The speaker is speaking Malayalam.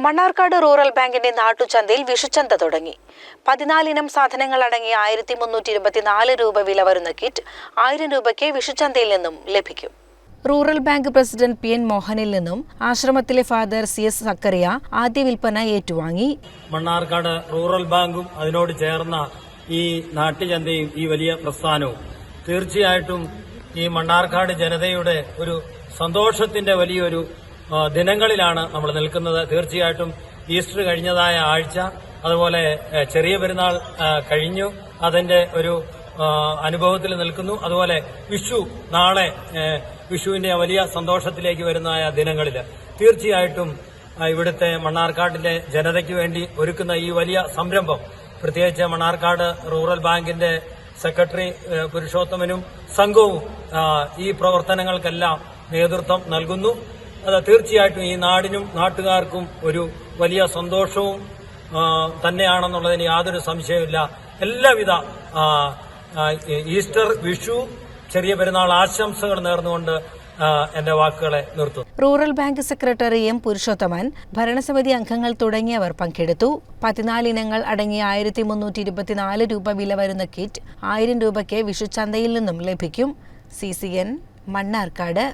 മണ്ണാർക്കാട് റൂറൽ ബാങ്കിന്റെ നാട്ടുചന്തയിൽ വിഷുചന്ത തുടങ്ങി. 14 ഇനം സാധനങ്ങൾ അടങ്ങിയ 1324 രൂപ വില വരുന്ന കിറ്റ് 1000 രൂപയ്ക്ക് വിഷുചന്തയിൽ നിന്നും ലഭിക്കും. റൂറൽ ബാങ്ക് പ്രസിഡന്റ് PN മോഹനിൽ നിന്നും ആശ്രമത്തിലെ ഫാദർ CS സക്കറിയ ആദ്യ വിൽപ്പന ഏറ്റുവാങ്ങി. മണ്ണാർക്കാട് റൂറൽ ബാങ്കും അതിനോട് ചേർന്ന ഈ നാട്ടുചന്തയും ഈ വലിയ പ്രസ്ഥാനവും തീർച്ചയായിട്ടും ഈ മണ്ണാർക്കാട് ജനതയുടെ ഒരു സന്തോഷത്തിന്റെ വലിയൊരു ദിനങ്ങളിലാണ് നമ്മൾ നിൽക്കുന്നത്. തീർച്ചയായിട്ടും ഈസ്റ്റർ കഴിഞ്ഞതായ ആഴ്ച, അതുപോലെ ചെറിയ പെരുന്നാൾ കഴിഞ്ഞു, അതിന്റെ ഒരു അനുഭവത്തിൽ നിൽക്കുന്നു. അതുപോലെ വിഷു നാളെ, വിഷുവിന്റെ വലിയ സന്തോഷത്തിലേക്ക് വരുന്ന ദിനങ്ങളിൽ തീർച്ചയായിട്ടും ഇവിടുത്തെ മണ്ണാർക്കാടിന്റെ ജനതയ്ക്ക് വേണ്ടി ഒരുക്കുന്ന ഈ വലിയ സംരംഭം, പ്രത്യേകിച്ച് മണ്ണാർക്കാട് റൂറൽ ബാങ്കിന്റെ സെക്രട്ടറി പുരുഷോത്തമനും സംഘവും ഈ പ്രവർത്തനങ്ങൾക്കെല്ലാം നേതൃത്വം നൽകുന്നു. അത് തീർച്ചയായിട്ടും ഈ നാടിനും നാട്ടുകാർക്കും ഒരു വലിയ സന്തോഷവും തന്നെയാണെന്നുള്ളതിന് യാതൊരു സംശയവുമില്ല. എല്ലാവിധ ഈസ്റ്റർ, വിഷു, ചെറിയ പെരുന്നാൾ ആശംസകൾ നേർന്നുകൊണ്ട് എന്റെ വാക്കുകളെ നിർത്തുന്നു. Rural bank secretary M Purushothaman, ഭരണസമിതി അംഗങ്ങൾ തുടങ്ങിയവർ പങ്കെടുത്തു. 14 ഇനങ്ങൾ അടങ്ങിയ 1324 രൂപ വില വരുന്ന കിറ്റ് 1000 രൂപയ്ക്ക് വിഷുചന്തയിൽ നിന്നും ലഭിക്കും. CCN മണ്ണാർക്കാട്.